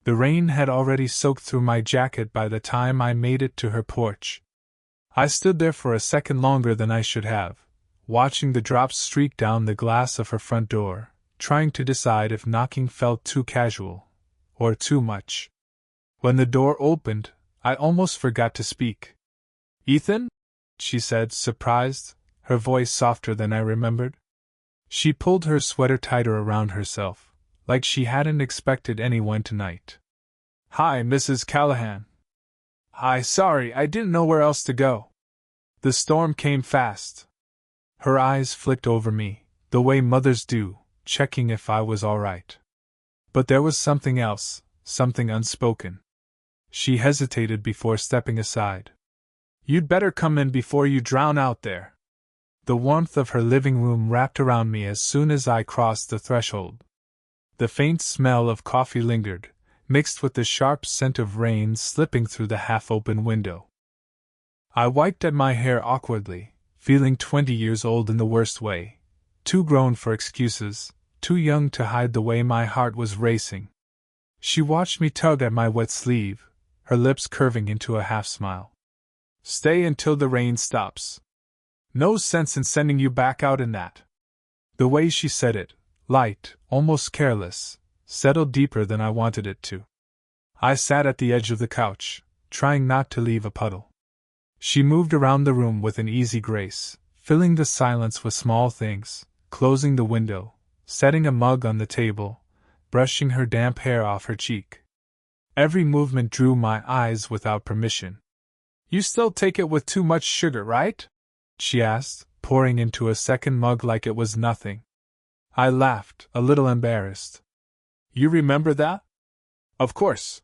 The rain had already soaked through my jacket by the time I made it to her porch. I stood there for a second longer than I should have, watching the drops streak down the glass of her front door, trying to decide if knocking felt too casual, or too much. When the door opened, I almost forgot to speak. "Ethan?" she said, surprised, her voice softer than I remembered. She pulled her sweater tighter around herself, like she hadn't expected anyone tonight. "Hi, Mrs. Callahan." "Hi, sorry, I didn't know where else to go." The storm came fast. Her eyes flicked over me, the way mothers do, checking if I was all right. But there was something else, something unspoken. She hesitated before stepping aside. "You'd better come in before you drown out there." The warmth of her living room wrapped around me as soon as I crossed the threshold. The faint smell of coffee lingered, mixed with the sharp scent of rain slipping through the half-open window. I wiped at my hair awkwardly, feeling 20 years old in the worst way, too grown for excuses, too young to hide the way my heart was racing. She watched me tug at my wet sleeve, her lips curving into a half-smile. "Stay until the rain stops. No sense in sending you back out in that." The way she said it, light, almost careless, settled deeper than I wanted it to. I sat at the edge of the couch, trying not to leave a puddle. She moved around the room with an easy grace, filling the silence with small things, closing the window, setting a mug on the table, brushing her damp hair off her cheek. Every movement drew my eyes without permission. "You still take it with too much sugar, right?" she asked, pouring into a second mug like it was nothing. I laughed, a little embarrassed. "You remember that?" "Of course."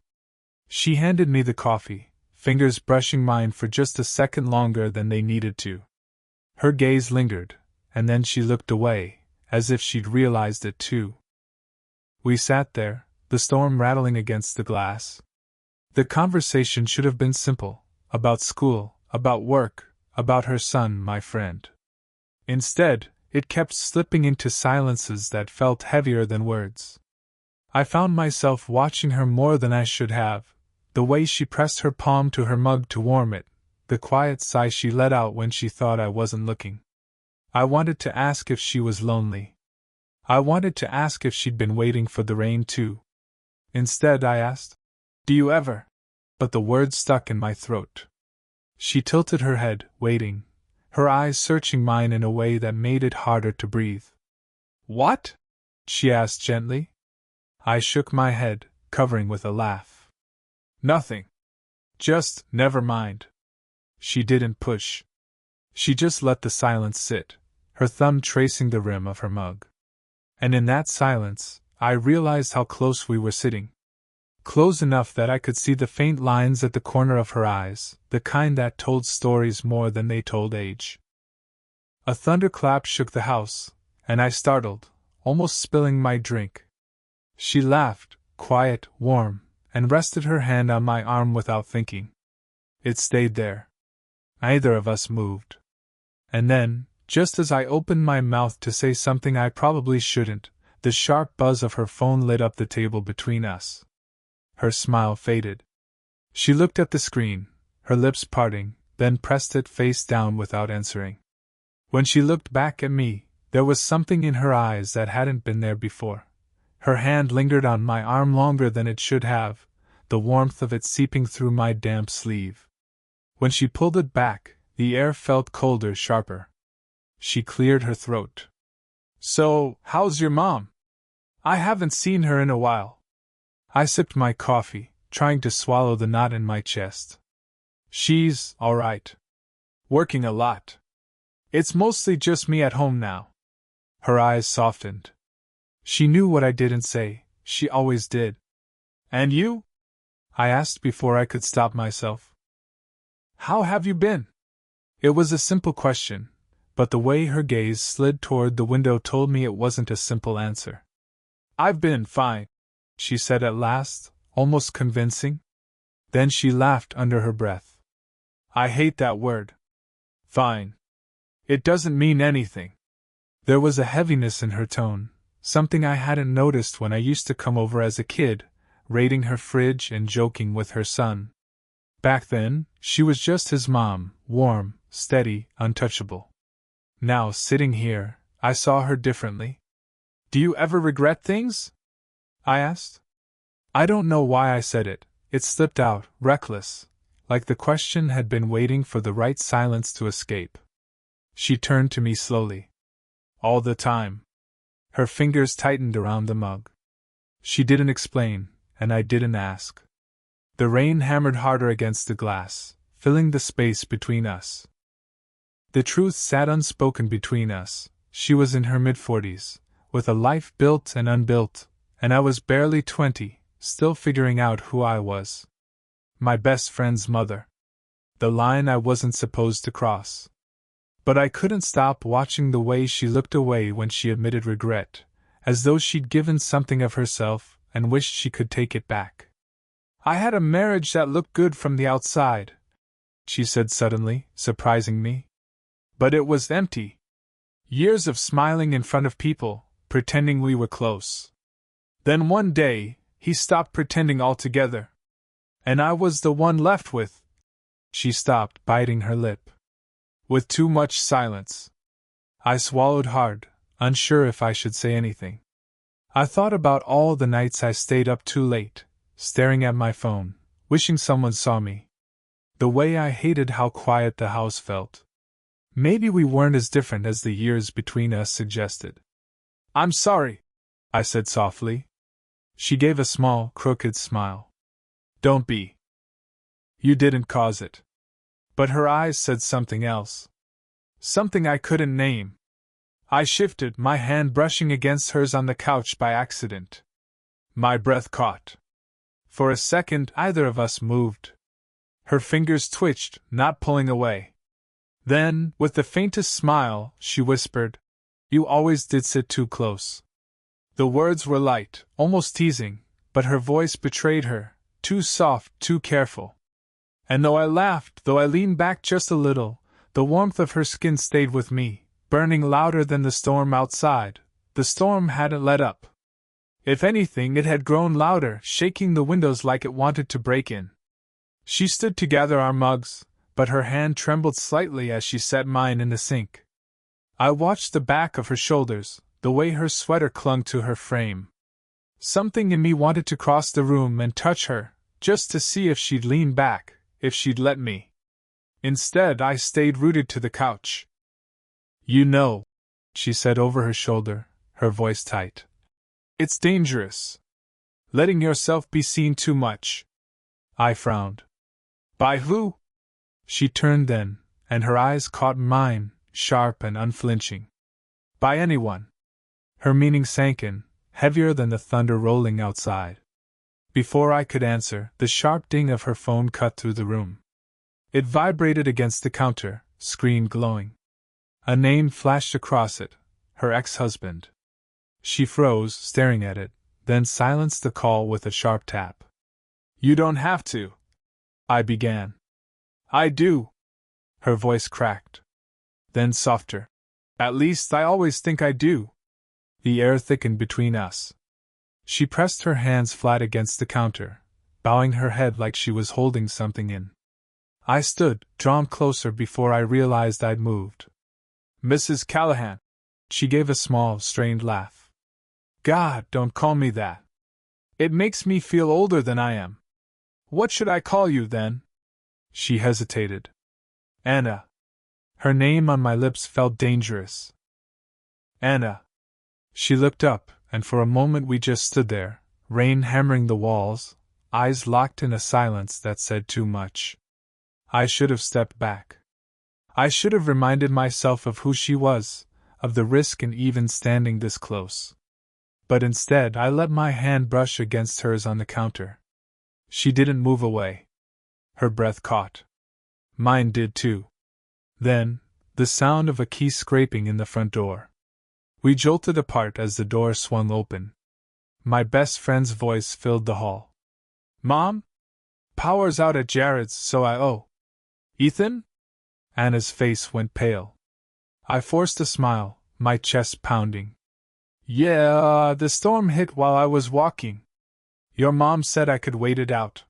She handed me the coffee, fingers brushing mine for just a second longer than they needed to. Her gaze lingered, and then she looked away, as if she'd realized it too. We sat there, the storm rattling against the glass. The conversation should have been simple, about school, about work, about her son, my friend. Instead, it kept slipping into silences that felt heavier than words. I found myself watching her more than I should have, the way she pressed her palm to her mug to warm it, the quiet sigh she let out when she thought I wasn't looking. I wanted to ask if she was lonely. I wanted to ask if she'd been waiting for the rain too. Instead, I asked, "Do you ever?" But the words stuck in my throat. She tilted her head, waiting, her eyes searching mine in a way that made it harder to breathe. "What?" she asked gently. I shook my head, covering with a laugh. "Nothing. Just, never mind." She didn't push. She just let the silence sit, her thumb tracing the rim of her mug. And in that silence, I realized how close we were sitting. Close enough that I could see the faint lines at the corner of her eyes, the kind that told stories more than they told age. A thunderclap shook the house, and I startled, almost spilling my drink. She laughed, quiet, warm, and rested her hand on my arm without thinking. It stayed there. Neither of us moved. And then, just as I opened my mouth to say something I probably shouldn't, the sharp buzz of her phone lit up the table between us. Her smile faded. She looked at the screen, her lips parting, then pressed it face down without answering. When she looked back at me, there was something in her eyes that hadn't been there before. Her hand lingered on my arm longer than it should have, the warmth of it seeping through my damp sleeve. When she pulled it back, the air felt colder, sharper. She cleared her throat. "So, how's your mom? I haven't seen her in a while." I sipped my coffee, trying to swallow the knot in my chest. "She's all right. Working a lot. It's mostly just me at home now." Her eyes softened. She knew what I didn't say, she always did. "And you?" I asked before I could stop myself. "How have you been?" It was a simple question, but the way her gaze slid toward the window told me it wasn't a simple answer. "I've been fine," she said at last, almost convincing. Then she laughed under her breath. "I hate that word. Fine. It doesn't mean anything." There was a heaviness in her tone, something I hadn't noticed when I used to come over as a kid, raiding her fridge and joking with her son. Back then, she was just his mom, warm, steady, untouchable. Now, sitting here, I saw her differently. "Do you ever regret things?" I asked. I don't know why I said it. It slipped out, reckless, like the question had been waiting for the right silence to escape. She turned to me slowly. "All the time." Her fingers tightened around the mug. She didn't explain, and I didn't ask. The rain hammered harder against the glass, filling the space between us. The truth sat unspoken between us. She was in her mid-40s, with a life built and unbuilt, and I was barely 20, still figuring out who I was. My best friend's mother. The line I wasn't supposed to cross. But I couldn't stop watching the way she looked away when she admitted regret, as though she'd given something of herself and wished she could take it back. "I had a marriage that looked good from the outside," she said suddenly, surprising me. "But it was empty. Years of smiling in front of people, pretending we were close. Then one day, he stopped pretending altogether. And I was the one left with—" She stopped, biting her lip. "With too much silence." I swallowed hard, unsure if I should say anything. I thought about all the nights I stayed up too late, staring at my phone, wishing someone saw me. The way I hated how quiet the house felt. Maybe we weren't as different as the years between us suggested. "I'm sorry," I said softly. She gave a small, crooked smile. "Don't be. You didn't cause it." But her eyes said something else. Something I couldn't name. I shifted, my hand brushing against hers on the couch by accident. My breath caught. For a second, either of us moved. Her fingers twitched, not pulling away. Then, with the faintest smile, she whispered, "You always did sit too close." The words were light, almost teasing, but her voice betrayed her, too soft, too careful. And though I laughed, though I leaned back just a little, the warmth of her skin stayed with me, burning louder than the storm outside. The storm hadn't let up. If anything, it had grown louder, shaking the windows like it wanted to break in. She stood to gather our mugs, but her hand trembled slightly as she set mine in the sink. I watched the back of her shoulders, the way her sweater clung to her frame. Something in me wanted to cross the room and touch her, just to see if she'd lean back, if she'd let me. Instead, I stayed rooted to the couch. "You know," she said over her shoulder, her voice tight. "It's dangerous. Letting yourself be seen too much." I frowned. "By who?" She turned then, and her eyes caught mine, sharp and unflinching. "By anyone." Her meaning sank in, heavier than the thunder rolling outside. Before I could answer, the sharp ding of her phone cut through the room. It vibrated against the counter, screen glowing. A name flashed across it, her ex-husband. She froze, staring at it, then silenced the call with a sharp tap. "You don't have to," I began. "I do." Her voice cracked. Then softer. "At least I always think I do." The air thickened between us. She pressed her hands flat against the counter, bowing her head like she was holding something in. I stood, drawn closer before I realized I'd moved. "Mrs. Callahan." She gave a small, strained laugh. "God, don't call me that. It makes me feel older than I am. What should I call you, then?" She hesitated. "Anna." Her name on my lips felt dangerous. "Anna." She looked up, and for a moment we just stood there, rain hammering the walls, eyes locked in a silence that said too much. I should have stepped back. I should have reminded myself of who she was, of the risk in even standing this close. But instead I let my hand brush against hers on the counter. She didn't move away. Her breath caught. Mine did too. Then, the sound of a key scraping in the front door. We jolted apart as the door swung open. My best friend's voice filled the hall. "Mom? Power's out at Jared's, so I Ethan?" Anna's face went pale. I forced a smile, my chest pounding. "Yeah, the storm hit while I was walking." Your mom said I could wait it out.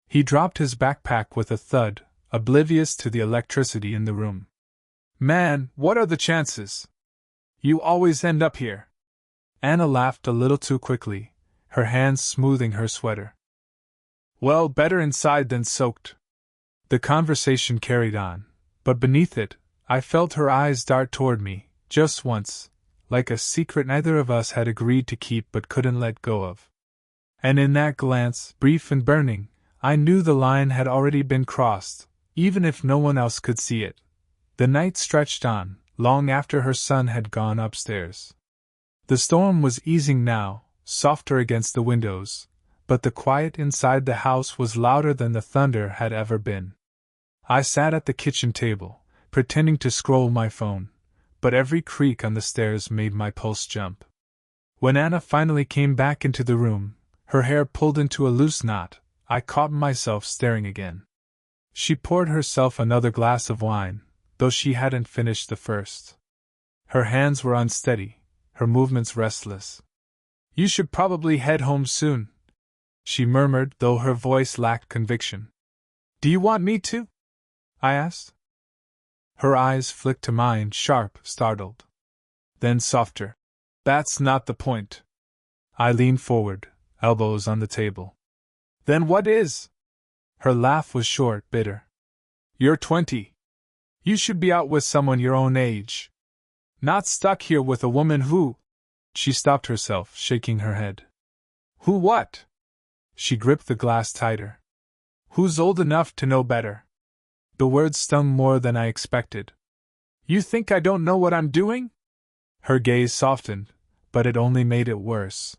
He dropped his backpack with a thud, oblivious to the electricity in the room. Man, what are the chances? You always end up here. Anna laughed a little too quickly, her hands smoothing her sweater. Well, better inside than soaked. The conversation carried on, but beneath it, I felt her eyes dart toward me, just once, like a secret neither of us had agreed to keep but couldn't let go of. And in that glance, brief and burning, I knew the line had already been crossed, even if no one else could see it. The night stretched on, long after her son had gone upstairs. The storm was easing now, softer against the windows, but the quiet inside the house was louder than the thunder had ever been. I sat at the kitchen table, pretending to scroll my phone, but every creak on the stairs made my pulse jump. When Anna finally came back into the room, her hair pulled into a loose knot, I caught myself staring again. She poured herself another glass of wine, though she hadn't finished the first. Her hands were unsteady, her movements restless. You should probably head home soon, she murmured, though her voice lacked conviction. Do you want me to? I asked. Her eyes flicked to mine, sharp, startled. Then softer. That's not the point. I leaned forward, elbows on the table. Then what is? Her laugh was short, bitter. You're 20. You should be out with someone your own age. Not stuck here with a woman who… She stopped herself, shaking her head. Who what? She gripped the glass tighter. Who's old enough to know better? The words stung more than I expected. You think I don't know what I'm doing? Her gaze softened, but it only made it worse.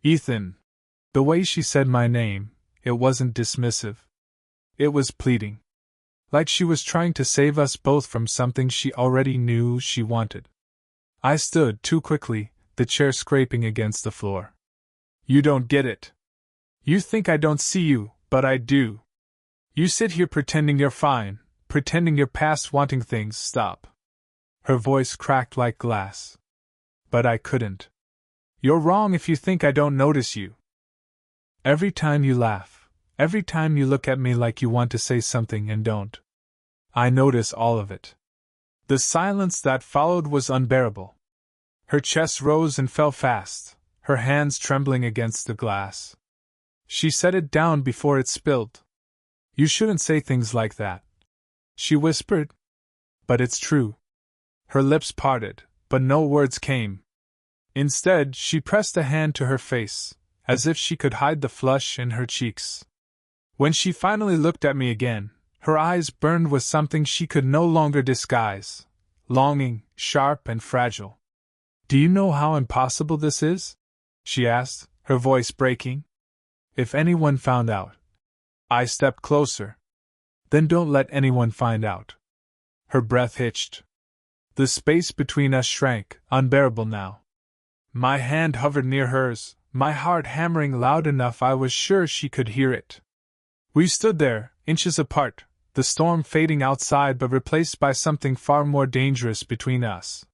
Ethan. The way she said my name, it wasn't dismissive. It was pleading. Like she was trying to save us both from something she already knew she wanted. I stood too quickly, the chair scraping against the floor. You don't get it. You think I don't see you, but I do. You sit here pretending you're fine, pretending you're past wanting things. Stop. Her voice cracked like glass. But I couldn't. You're wrong if you think I don't notice you. Every time you laugh, every time you look at me like you want to say something and don't. I notice all of it. The silence that followed was unbearable. Her chest rose and fell fast, her hands trembling against the glass. She set it down before it spilled. You shouldn't say things like that, she whispered. But it's true. Her lips parted, but no words came. Instead, she pressed a hand to her face, as if she could hide the flush in her cheeks. When she finally looked at me again, her eyes burned with something she could no longer disguise, longing, sharp and fragile. Do you know how impossible this is? She asked, her voice breaking. If anyone found out. I stepped closer. Then don't let anyone find out. Her breath hitched. The space between us shrank, unbearable now. My hand hovered near hers, my heart hammering loud enough I was sure she could hear it. We stood there, inches apart, the storm fading outside but replaced by something far more dangerous between us.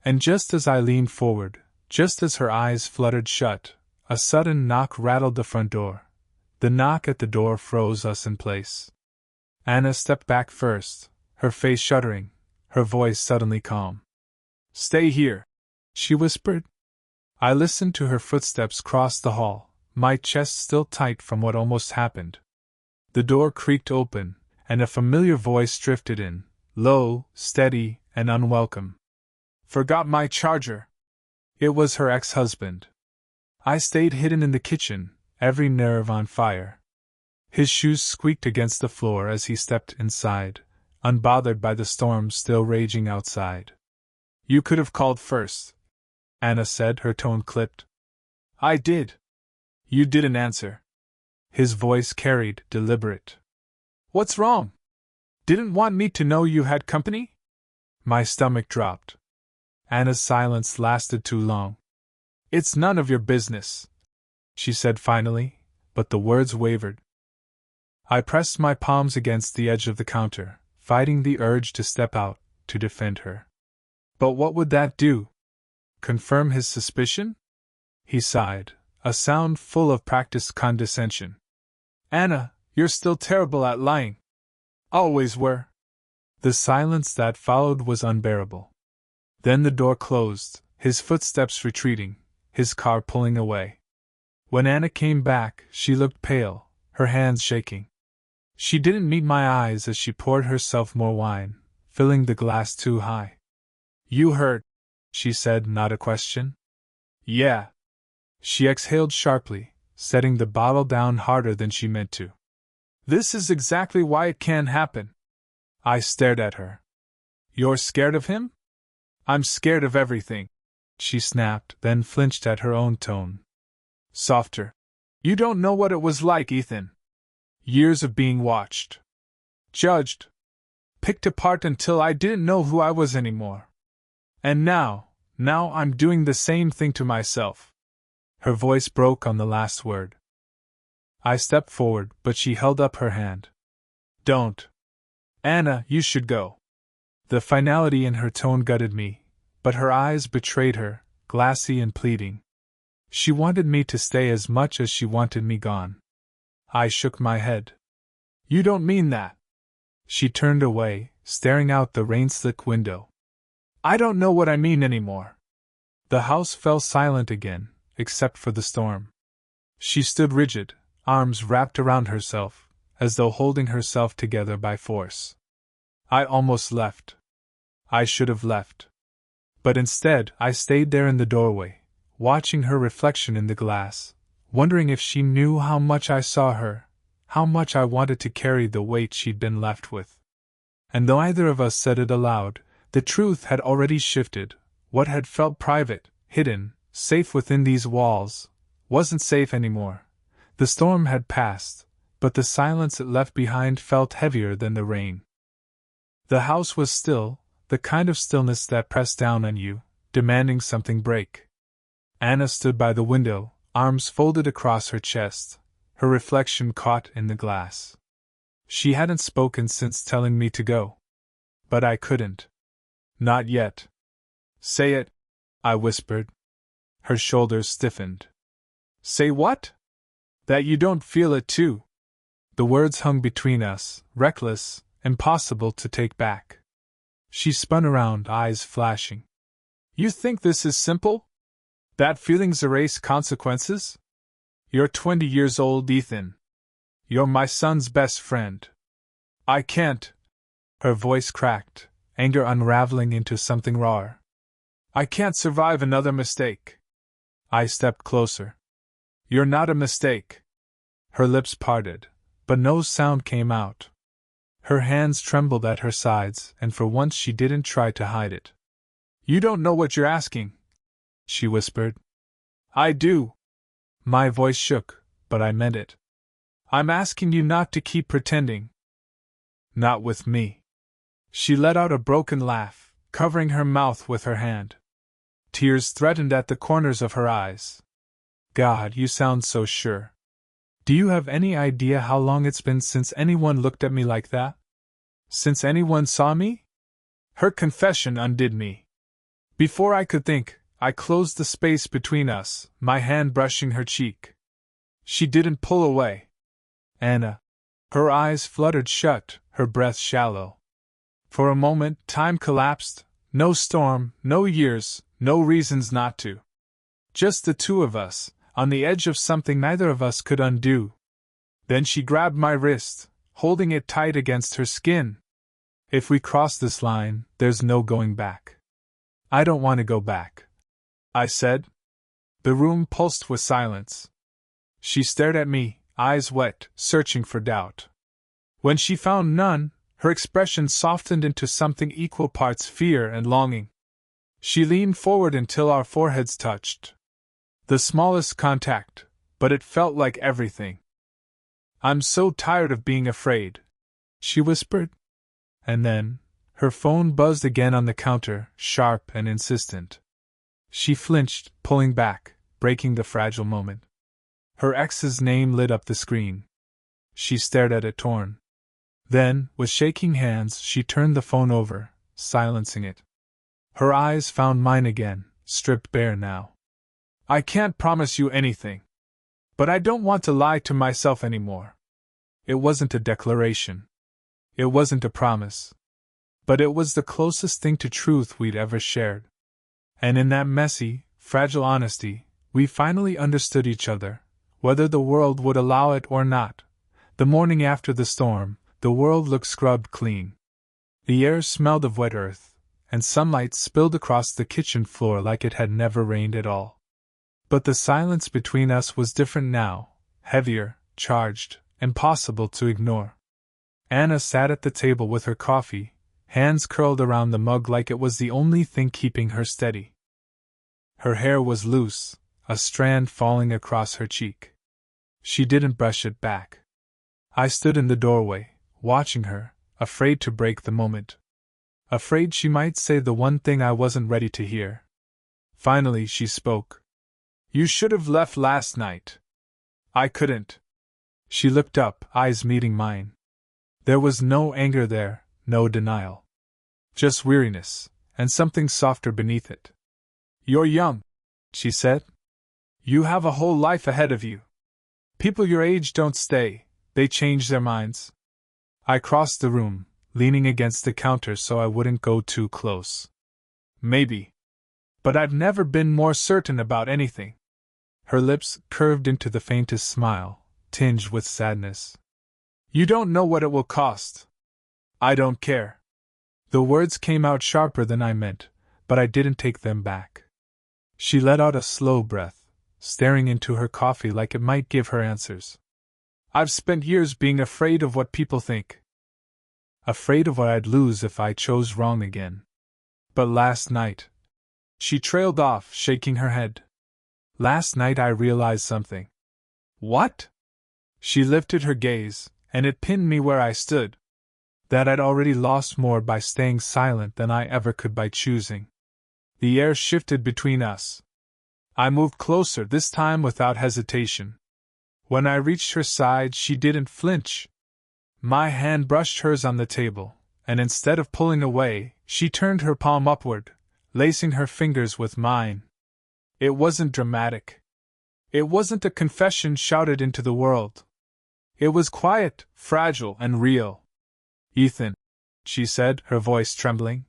And just as I leaned forward, just as her eyes fluttered shut, a sudden knock rattled the front door. The knock at the door froze us in place. Anna stepped back first, her face shuddering, her voice suddenly calm. Stay here, she whispered. I listened to her footsteps cross the hall, my chest still tight from what almost happened. The door creaked open, and a familiar voice drifted in, low, steady, and unwelcome. Forgot my charger. It was her ex-husband. I stayed hidden in the kitchen, every nerve on fire. His shoes squeaked against the floor as he stepped inside, unbothered by the storm still raging outside. You could have called first, Anna said, her tone clipped. I did. You didn't answer. His voice carried, deliberate. What's wrong? Didn't want me to know you had company? My stomach dropped. Anna's silence lasted too long. It's none of your business, she said finally, but the words wavered. I pressed my palms against the edge of the counter, fighting the urge to step out, to defend her. But what would that do? Confirm his suspicion? He sighed, a sound full of practiced condescension. Anna, you're still terrible at lying. Always were. The silence that followed was unbearable. Then the door closed, his footsteps retreating, his car pulling away. When Anna came back, she looked pale, her hands shaking. She didn't meet my eyes as she poured herself more wine, filling the glass too high. You hurt, she said, not a question. Yeah. She exhaled sharply, setting the bottle down harder than she meant to. This is exactly why it can't happen. I stared at her. You're scared of him? I'm scared of everything, she snapped, then flinched at her own tone. Softer. You don't know what it was like, Ethan. Years of being watched. Judged. Picked apart until I didn't know who I was anymore. And now I'm doing the same thing to myself. Her voice broke on the last word. I stepped forward, but she held up her hand. Don't. Anna, you should go. The finality in her tone gutted me, but her eyes betrayed her, glassy and pleading. She wanted me to stay as much as she wanted me gone. I shook my head. You don't mean that. She turned away, staring out the rain-slick window. I don't know what I mean anymore. The house fell silent again, except for the storm. She stood rigid, arms wrapped around herself, as though holding herself together by force. I almost left. I should have left. But instead, I stayed there in the doorway, watching her reflection in the glass, wondering if she knew how much I saw her, how much I wanted to carry the weight she'd been left with. And though either of us said it aloud, the truth had already shifted. What had felt private, hidden, safe within these walls, wasn't safe anymore. The storm had passed, but the silence it left behind felt heavier than the rain. The house was still, the kind of stillness that pressed down on you, demanding something break. Anna stood by the window, arms folded across her chest, her reflection caught in the glass. She hadn't spoken since telling me to go. But I couldn't. Not yet. Say it, I whispered. Her shoulders stiffened. Say what? That you don't feel it too. The words hung between us, reckless, impossible to take back. She spun around, eyes flashing. You think this is simple? That feelings erase consequences? You're 20 years old, Ethan. You're my son's best friend. I can't. Her voice cracked, anger unraveling into something rawer. I can't survive another mistake. I stepped closer. You're not a mistake. Her lips parted, but no sound came out. Her hands trembled at her sides, and for once she didn't try to hide it. You don't know what you're asking, she whispered. I do. My voice shook, but I meant it. I'm asking you not to keep pretending. Not with me. She let out a broken laugh, covering her mouth with her hand. Tears threatened at the corners of her eyes. God, you sound so sure. Do you have any idea how long it's been since anyone looked at me like that? Since anyone saw me? Her confession undid me. Before I could think, I closed the space between us, my hand brushing her cheek. She didn't pull away. Anna. Her eyes fluttered shut, her breath shallow. For a moment, time collapsed. No storm, no years, no reasons not to. Just the two of us, on the edge of something neither of us could undo. Then she grabbed my wrist, holding it tight against her skin. If we cross this line, there's no going back. I don't want to go back, I said. The room pulsed with silence. She stared at me, eyes wet, searching for doubt. When she found none, her expression softened into something equal parts fear and longing. She leaned forward until our foreheads touched. The smallest contact, but it felt like everything. I'm so tired of being afraid, she whispered. And then, her phone buzzed again on the counter, sharp and insistent. She flinched, pulling back, breaking the fragile moment. Her ex's name lit up the screen. She stared at it torn. Then, with shaking hands, she turned the phone over, silencing it. Her eyes found mine again, stripped bare now. I can't promise you anything, But I don't want to lie to myself anymore. It wasn't a declaration. It wasn't a promise. But it was the closest thing to truth we'd ever shared. And in that messy, fragile honesty, we finally understood each other, whether the world would allow it or not. The morning after the storm, the world looked scrubbed clean. The air smelled of wet earth, and sunlight spilled across the kitchen floor like it had never rained at all. But the silence between us was different now, heavier, charged, impossible to ignore. Anna sat at the table with her coffee, hands curled around the mug like it was the only thing keeping her steady. Her hair was loose, a strand falling across her cheek. She didn't brush it back. I stood in the doorway, watching her, afraid to break the moment. Afraid she might say the one thing I wasn't ready to hear. Finally she spoke. "You should have left last night." "I couldn't." She looked up, eyes meeting mine. There was no anger there, no denial. Just weariness, and something softer beneath it. "You're young," she said. "You have a whole life ahead of you. People your age don't stay, they change their minds." I crossed the room, leaning against the counter so I wouldn't go too close. "Maybe. But I've never been more certain about anything." Her lips curved into the faintest smile, tinged with sadness. "You don't know what it will cost." "I don't care." The words came out sharper than I meant, but I didn't take them back. She let out a slow breath, staring into her coffee like it might give her answers. "I've spent years being afraid of what people think. Afraid of what I'd lose if I chose wrong again. But last night..." She trailed off, shaking her head. "Last night I realized something." "What?" She lifted her gaze, and it pinned me where I stood. That I'd already lost more by staying silent than I ever could by choosing. The air shifted between us. I moved closer, this time without hesitation. When I reached her side, she didn't flinch. My hand brushed hers on the table, and instead of pulling away, she turned her palm upward, lacing her fingers with mine. It wasn't dramatic. It wasn't a confession shouted into the world. It was quiet, fragile, and real. "Ethan," she said, her voice trembling,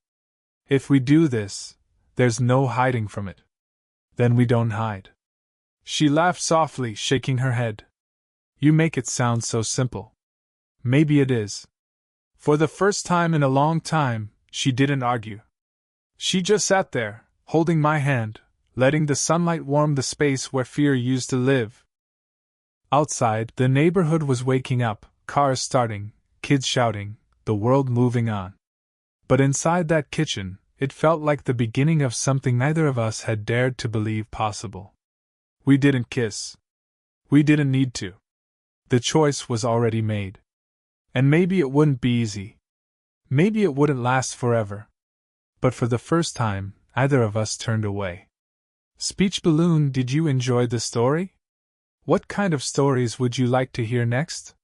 "if we do this, there's no hiding from it. Then we don't hide." She laughed softly, shaking her head. "You make it sound so simple." Maybe it is. For the first time in a long time, she didn't argue. She just sat there, holding my hand, letting the sunlight warm the space where fear used to live. Outside, the neighborhood was waking up, cars starting, kids shouting, the world moving on. But inside that kitchen, it felt like the beginning of something neither of us had dared to believe possible. We didn't kiss. We didn't need to. The choice was already made. And maybe it wouldn't be easy. Maybe it wouldn't last forever. But for the first time, neither of us turned away. Speech Balloon, did you enjoy the story? What kind of stories would you like to hear next?